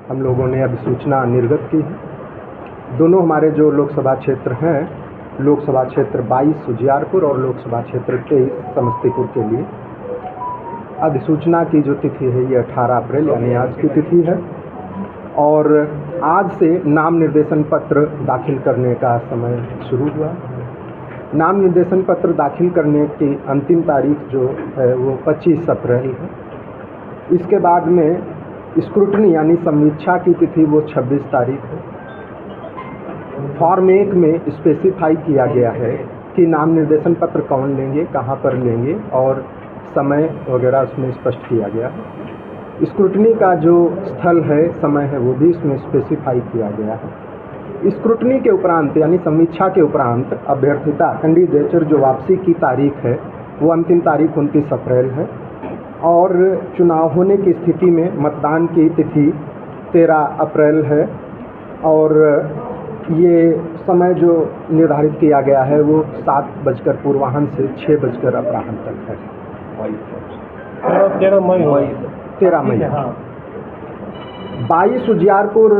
हम लोगों ने अधिसूचना निर्गत की है। दोनों हमारे जो लोकसभा क्षेत्र हैं, लोकसभा क्षेत्र 22 उजियारपुर और लोकसभा क्षेत्र 23 समस्तीपुर के लिए अधिसूचना की जो तिथि है ये 18 अप्रैल यानी आज की तिथि है और आज से नाम निर्देशन पत्र दाखिल करने का समय शुरू हुआ। नाम निर्देशन पत्र दाखिल करने की अंतिम तारीख जो है वो 25 अप्रैल है। इसके बाद में स्क्रूटनी यानी समीक्षा की तिथि वो 26 तारीख है। फॉर्म 1 में स्पेसिफाई किया गया है कि नाम निर्देशन पत्र कौन लेंगे, कहाँ पर लेंगे और समय वगैरह उसमें स्पष्ट किया गया है। स्क्रूटनी का जो स्थल है, समय है, वो भी इसमें स्पेसिफाई किया गया है। स्क्रूटनी के उपरांत यानी समीक्षा के उपरांत अभ्यर्थिता कैंडिडेचर जो वापसी की तारीख है वो अंतिम तारीख 29 अप्रैल है और चुनाव होने की स्थिति में मतदान की तिथि 13 अप्रैल है और ये समय जो निर्धारित किया गया है वो 7 बजकर पूर्वाह्न से 6 बजकर अपराह्न तक है। 13 मई 22 उजियारपुर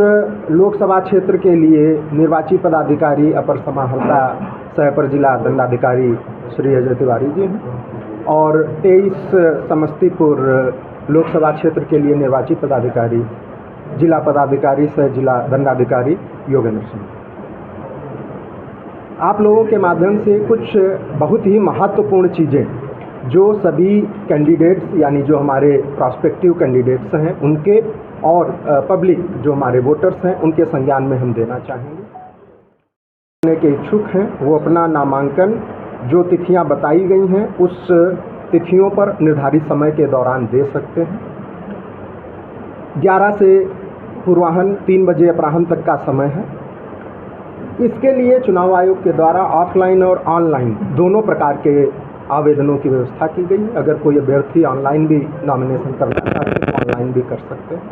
लोकसभा क्षेत्र के लिए निर्वाची पदाधिकारी अपर समाहर्ता सह अपर जिला दंडाधिकारी श्री अजय तिवारी जी हैं और 23 समस्तीपुर लोकसभा क्षेत्र के लिए निर्वाची पदाधिकारी जिला पदाधिकारी सह जिला दंडाधिकारी योगेंद्र सिंह। आप लोगों के माध्यम से कुछ बहुत ही महत्वपूर्ण चीज़ें जो सभी कैंडिडेट्स यानी जो हमारे प्रॉस्पेक्टिव कैंडिडेट्स हैं उनके और पब्लिक जो हमारे वोटर्स हैं उनके संज्ञान में हम देना चाहेंगे। के इच्छुक हैं वो अपना नामांकन जो तिथियां बताई गई हैं उस तिथियों पर निर्धारित समय के दौरान दे सकते हैं। 11 से पूर्वाह्न 3 बजे अपराह्न तक का समय है। इसके लिए चुनाव आयोग के द्वारा ऑफलाइन और ऑनलाइन दोनों प्रकार के आवेदनों की व्यवस्था की गई है। अगर कोई अभ्यर्थी ऑनलाइन भी नॉमिनेशन करना चाहते हैं तो ऑनलाइन भी कर सकते हैं।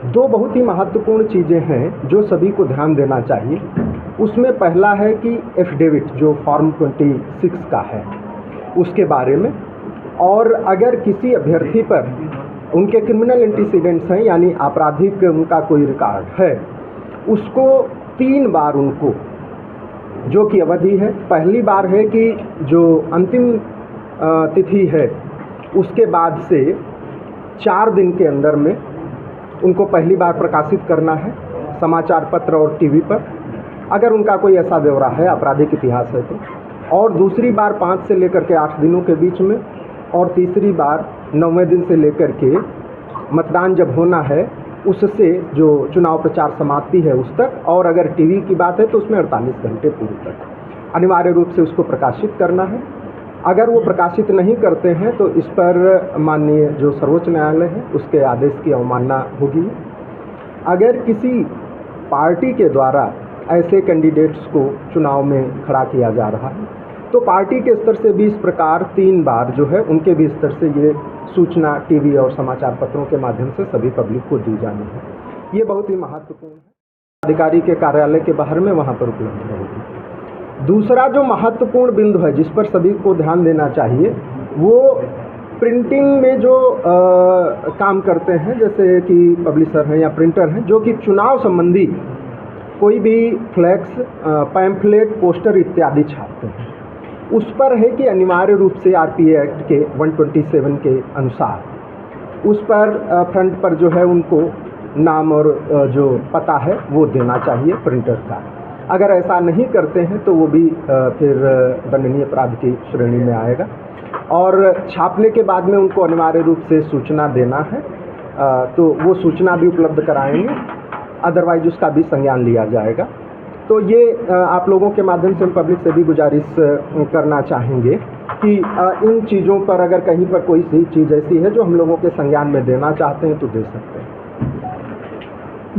दो बहुत ही महत्वपूर्ण चीज़ें हैं जो सभी को ध्यान देना चाहिए। उसमें पहला है कि एफिडेविट जो फॉर्म 26 का है उसके बारे में, और अगर किसी अभ्यर्थी पर उनके क्रिमिनल एंटीसीडेंट्स हैं यानी आपराधिक उनका कोई रिकॉर्ड है उसको 3 बार उनको जो कि अवधि है, पहली बार है कि जो अंतिम तिथि है उसके बाद से 4 दिन के अंदर में उनको पहली बार प्रकाशित करना है समाचार पत्र और टीवी पर अगर उनका कोई ऐसा ब्यौरा है, आपराधिक इतिहास है तो, और दूसरी बार 5 से लेकर के 8 दिनों के बीच में, और तीसरी बार 9वें दिन से लेकर के मतदान जब होना है उससे जो चुनाव प्रचार समाप्ति है उस तक, और अगर टीवी की बात है तो उसमें 48 घंटे पूर्व तक अनिवार्य रूप से उसको प्रकाशित करना है। अगर वो प्रकाशित नहीं करते हैं तो इस पर माननीय जो सर्वोच्च न्यायालय है उसके आदेश की अवमानना होगी। अगर किसी पार्टी के द्वारा ऐसे कैंडिडेट्स को चुनाव में खड़ा किया जा रहा है तो पार्टी के स्तर से भी इस प्रकार 3 बार जो है उनके भी स्तर से ये सूचना टीवी और समाचार पत्रों के माध्यम से सभी पब्लिक को दी जानी है। ये बहुत ही महत्वपूर्ण है। अधिकारी के कार्यालय के बाहर में वहाँ पर उपलब्ध रहेगी। दूसरा जो महत्वपूर्ण बिंदु है जिस पर सभी को ध्यान देना चाहिए वो प्रिंटिंग में जो काम करते हैं जैसे कि पब्लिशर हैं या प्रिंटर हैं जो कि चुनाव संबंधी कोई भी फ्लैक्स, पैम्फलेट, पोस्टर इत्यादि छापते हैं, उस पर है कि अनिवार्य रूप से आरपीए एक्ट के 127 के अनुसार उस पर फ्रंट पर जो है उनको नाम और जो पता है वो देना चाहिए प्रिंटर का। अगर ऐसा नहीं करते हैं तो वो भी फिर दंडनीय अपराध की श्रेणी में आएगा, और छापने के बाद में उनको अनिवार्य रूप से सूचना देना है तो वो सूचना भी उपलब्ध कराएंगे, अदरवाइज उसका भी संज्ञान लिया जाएगा। तो ये आप लोगों के माध्यम से हम पब्लिक से भी गुजारिश करना चाहेंगे कि इन चीज़ों पर अगर कहीं पर कोई सी चीज़ ऐसी है जो हम लोगों के संज्ञान में देना चाहते हैं तो दे सकते हैं।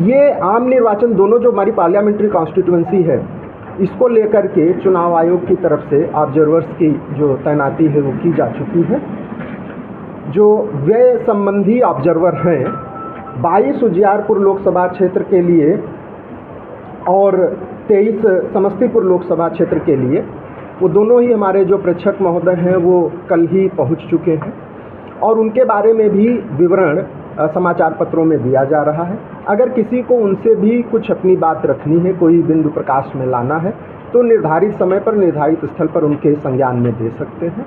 ये आम निर्वाचन दोनों जो हमारी पार्लियामेंट्री कॉन्स्टिट्यूएंसी है इसको लेकर के चुनाव आयोग की तरफ से ऑब्जर्वर्स की जो तैनाती है वो की जा चुकी है। जो व्यय संबंधी ऑब्जर्वर हैं 22 उजियारपुर लोकसभा क्षेत्र के लिए और 23 समस्तीपुर लोकसभा क्षेत्र के लिए वो दोनों ही हमारे जो प्रेक्षक महोदय हैं वो कल ही पहुंच चुके हैं और उनके बारे में भी विवरण समाचार पत्रों में दिया जा रहा है। अगर किसी को उनसे भी कुछ अपनी बात रखनी है, कोई बिंदु प्रकाश में लाना है, तो निर्धारित समय पर निर्धारित स्थल पर उनके संज्ञान में दे सकते हैं।